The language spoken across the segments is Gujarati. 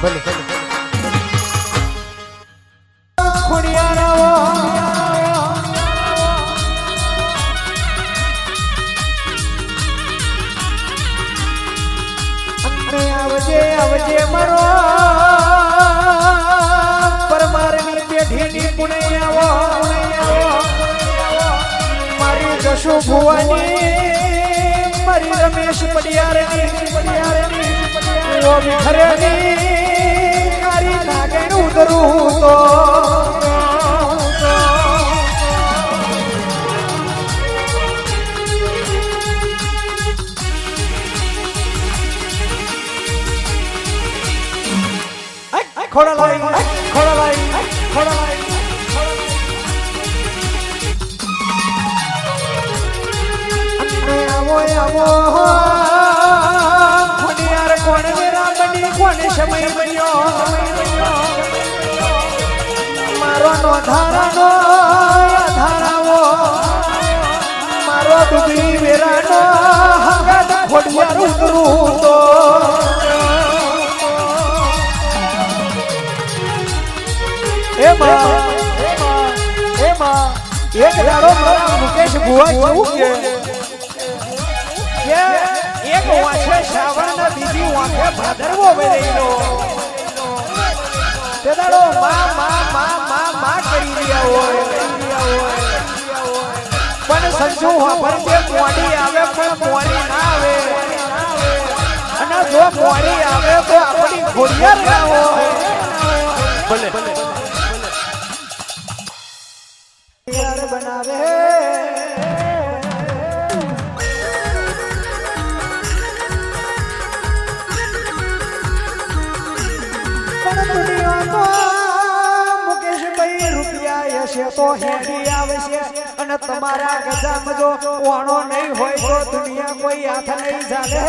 ભલે આવજે આવજે મારો પરમારની પેઢીની પુણે આવો મારી જશો ભુવાની મારી રમેશ પડિયારની ઓ વિખરેની કારી નાગે ઉતરું તો ખોડા લાઈ આવો આવો ખોડિયાર કોણ મેરા બની કોણ સમય બન્યો મારો નો ધારાનો ધારાવો મારો ડુબી વેરાનો હંગાત ખોડિયાર ઉતરું તો એમાં એક દાડો મારા મુકેશ ભુવા કેવું કે એક વાંચે શ્રાવણ ના બીજી વાંખે ભાદરવો વેરેલો તે દાડો માં કરી રહ્યા હોય પણ સંજુ વાપર કે મોડી આવે પણ મોડી ના આવે અને જો મોડી આવે તો આપણી ખોડિયાર ના હોય ભલે બનાવે મુકેશભાઈ રૂપિયા હશે તો હેડી આવશે અને તમારા ગજામાં જો વાણો નહીં હોય તો દુનિયા કોઈ હાથ નહીં ચાલે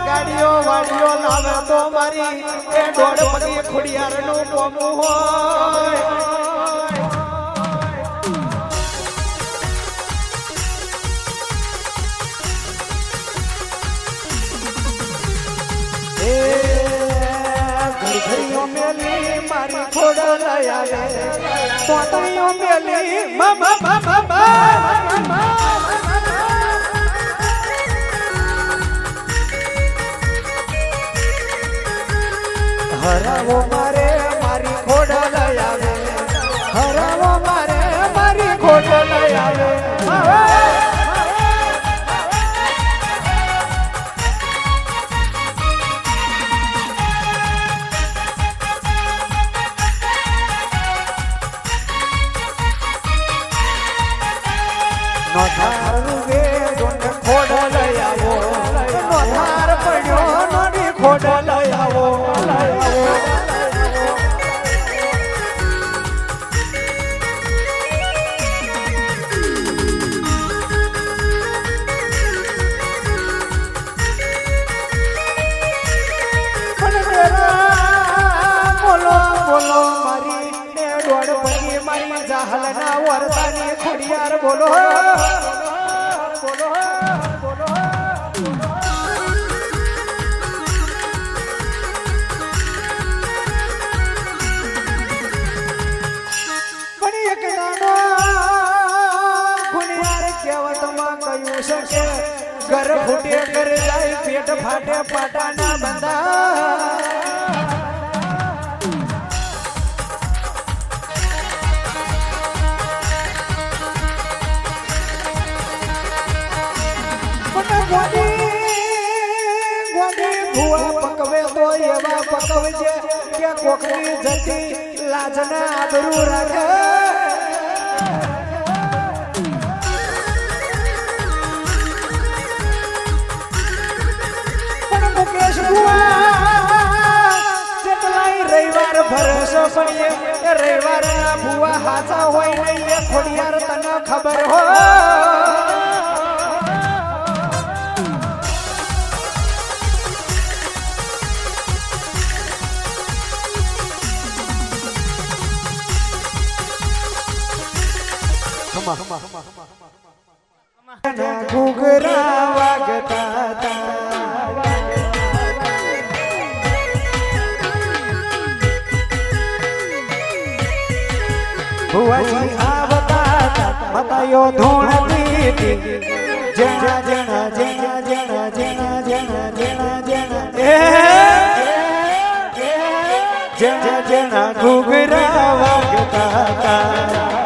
ગાડીઓ વાડીઓ લાવે તો મારી એ દોડ પગી ખોડિયાર નું કોમું હોય ઘડીઓ મેલી મારી ખોડ લઈ આવે તોતણીઓ મેલી હરાવો મારે મારી ખોડ લઈ આવે હરાવો મારે મારી ખોડ લઈ આવે ખોડ લઈ આવો નોધાર પડ્યો નોડી ખોડ લઈ આવો બોલો મારી દોડ પડી મારી જાહલના વરદાની ખોડિયાર બોલો ઘર ફૂટે ઘર જાય પેટ ફાટે પાટાના બંધા ભુવા પકવે તો એવા પકવજે કે કોકની જતી લાજના આબરૂ રાખે રવિવાર ભરોસો પડીએ રવિવાર ના ભુવા હાચા હોય નહીં એ ખોડિયાર તને ખબર હોય ઘૂઘરા વાગતા હતા ભુવાજી આવતા મતાયો ધૂણતી જણા જણા જણા જણા જણા જણા જણા જણા જણા જણા ઘૂઘરા વાગતા હતા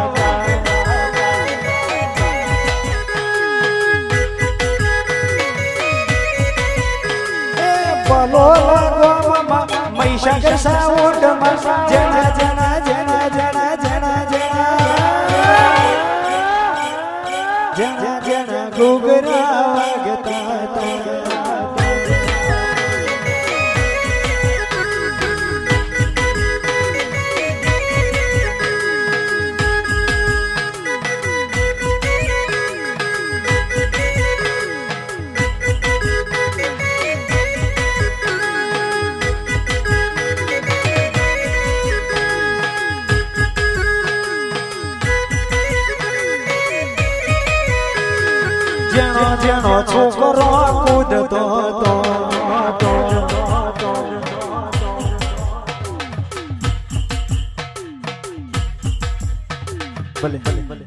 મહીસાગર સાઉન્ડમાં જણા જણા જણા જણા જણા જણા જણા જણા ઘૂઘરા વાગતા હતા જેનો જેનો છોકરો કૂદતો તો ભલે ભલે ભલે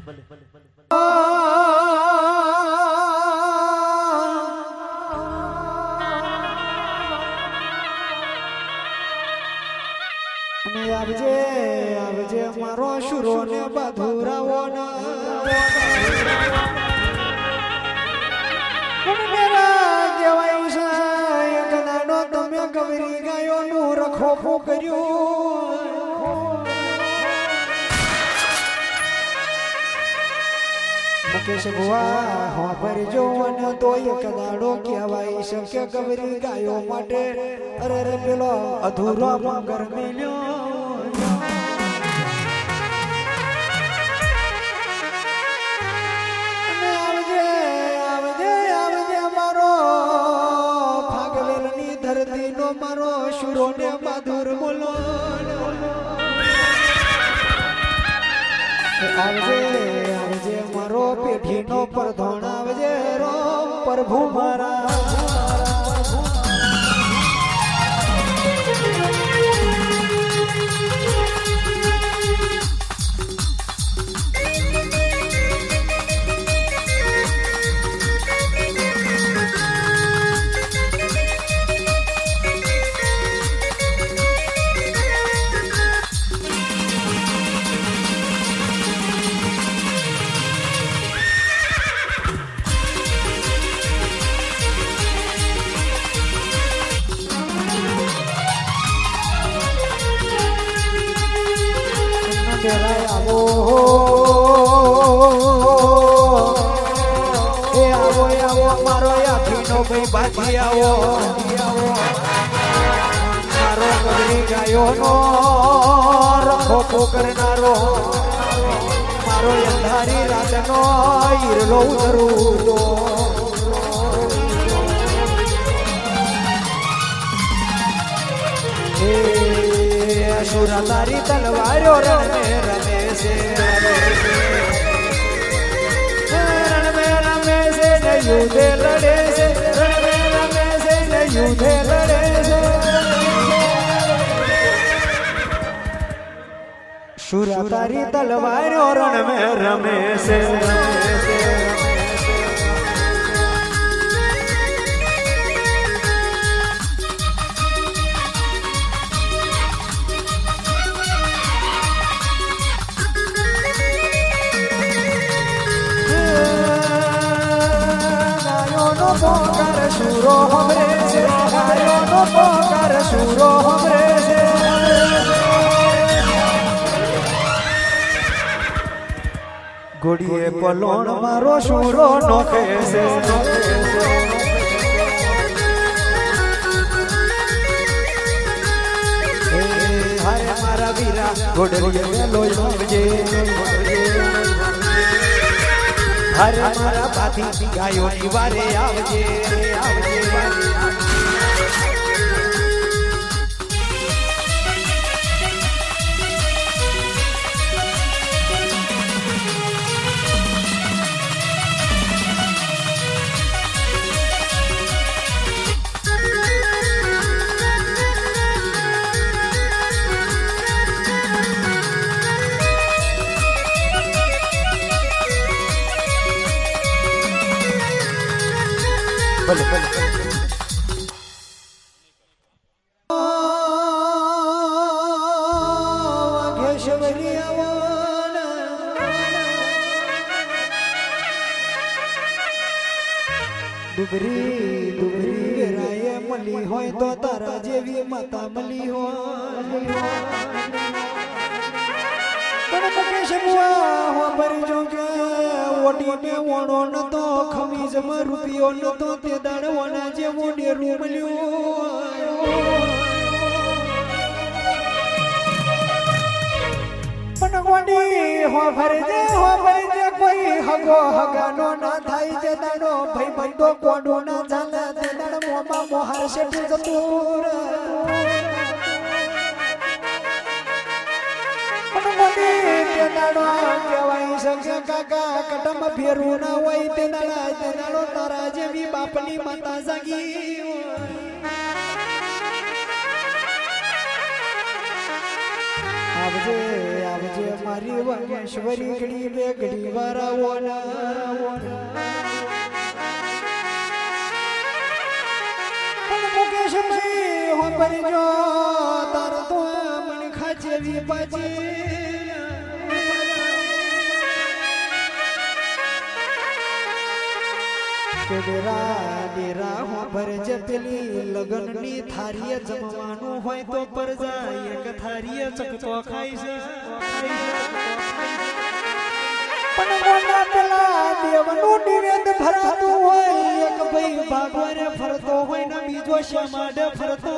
આવજે આવજે મારો શુરો ને બધુરાવો ને ગવરી ગાયો નું રખો કર્યું મુકેશ ભુવા હોપર જોવન તો એક દાડો કહેવાય શકે ગવરી ગાયો માટે અરે રે પેલો અધૂરો મંગર મેલ્યો મારો શુરો ને બહાદુર બોલો આવજે આવજે મારો પેઢી નો પરધોણ આવજે રો પ્રભુ મારા મારો યાત્રીનો ભાઈ બાજી આવો મારો ગરી ગાયો નો રખો કરનારો મારો અંધારી રાતનો ઈરલો ઉતરું અશુરા તારી તલવારો રમે રમે છે યુધે લડે છે રમે રમે છે ને યુધે લડે છે શુરા તારી તલવારો રણ મે રમે છે પોકાર શુરો હમરે છે ગાયો નો પોકાર શુરો હમરે છે ઘોડીએ પલોણ મારો શુરો નોખે છે હારે મારા વીરા ઘોડરીએ લોહીજે હરે મારા બાથી ગાયો ની વારે આવજે ભલે ભલે ડુગરી ડુગરી વેરાએ મળી હોય તો તારા જેવી માતા મળી હોય પણ મુકેશ બુઆ હો ભરી જો કે ઓટીને ઓણો ન તો ખમીજમાં રૂપિયો ન તો તે દાડવાના જેવો ડેરું મળ્યું પણ ગોડી હો ભરી જે કોઈ હગો હગાનો ના થાય જે દાડો ભાઈ બંધો કોડો ના ચાલે તે દાડ મોમાં મોહાર શેઠી જતું પણ ગોડી તે દાડો કહેવાય શકે કાકા કટમ ફેરું ના હોય તે દાડો તારા જેવી બાપની માતા જાગી આવજે આવજે મારી વાગેશ્વરી ઘડી બે ઘડી વારાઓના મુકેશ ભાઈ હો ભરી જો તાર તો મન ખાચેવી પાછી કે ડેરા હો ભરજે પેલી લગનની થારીએ જમવાનું હોય તો પર જાય એક થારીએ ચકતો ખાઈ છે પણ મોના પેલા દેવનું નિવેદ ભરાતું હોય એક ભાઈ ભાગવારે ફરતો હોય ને બીજો શમાડે ફરતો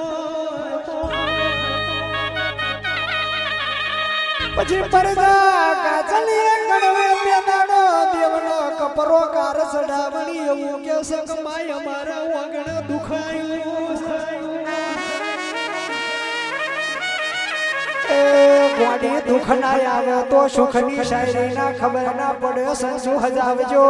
પછી પરજા કાચલીએ કણવે મેદાનો દેવનો કપરો કાર સડાવણી એવું કે સકમાય અમારા વાગણ દુખાયું એ ગોડી દુખ ના આવે તો સુખની શાયરી ના ખબર ના પડે સંસુ હજાવજો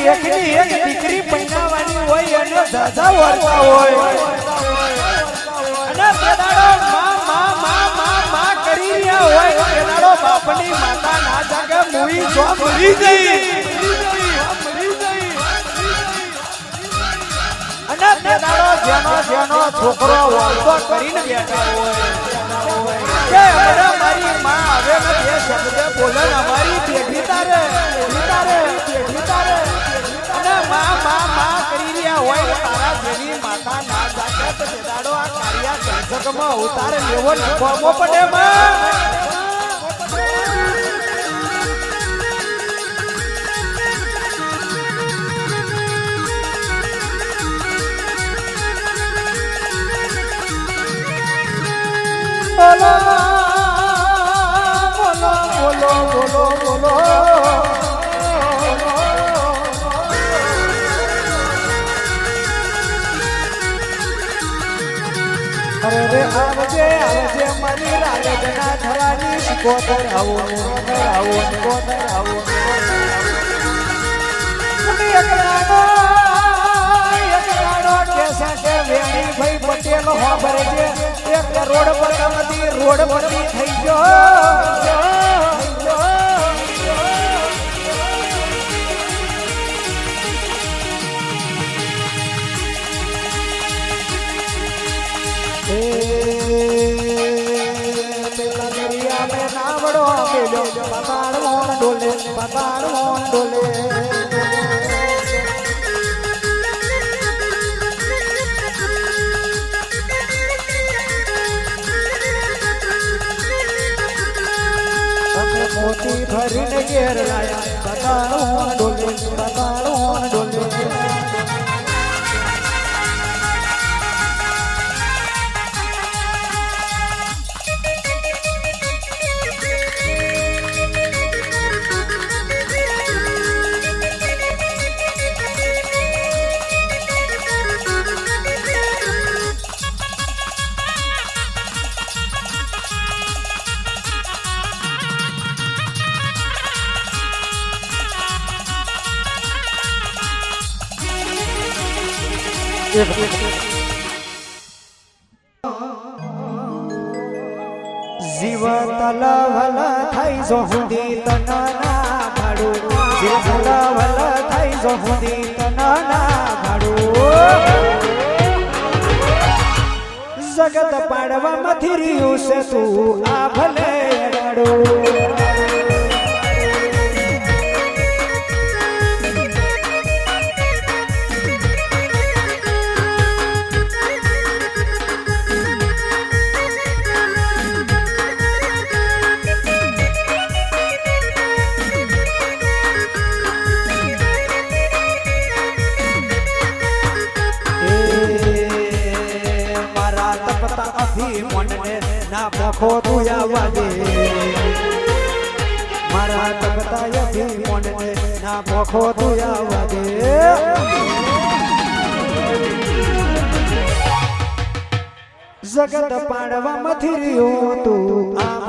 એકની એક દીકરી પૈણાવાની હોય અને દાદા વરતા હોય અને બેદાડો માં કરી રહ્યા હોય બેદાડો બાપની માતા ના જાગે મુઈ જો મરી ગઈ અને બેદાડો જેનો છોકરો વળતો કરીને બેઠા હોય કે અમારા મારી માં હવે ને બે શબ્દ બોલે અમારી પેઢી તારે અને માં કરી રહ્યા હોય તારા જેવી માતા ના જાગે તો બેદાડો આ કાર્યા જગમાં ઉતારે લેવો નખવો પડે માં બોલો બોલો બોલો બોલો અરે રે આવજે આવજે મારી રાજના ધરાની શિકોતર આવો એકલાનો કેસા કે વેણી ભાઈ પટેલ હો ભરજે 1 કરોડ પતમતી રોડ પતી થઈ ગયો પતાળ ડોલે મોતી ભરીને ઘેર લાયા પતાળ ડોલે જીવ તલવલ થઈ જો હુંદી તનના ભાડું જીવ તલવલ થઈ જો હુંદી તનના ભાડું જગત પાડવામાંથી રહ્યું છે તું આ ભલે રડું ના પોખો તું આવવા દે મારા તપતા યથી મોને ના પોખો તું આવવા દે જગત પાડવા મથી રહ્યો તું આ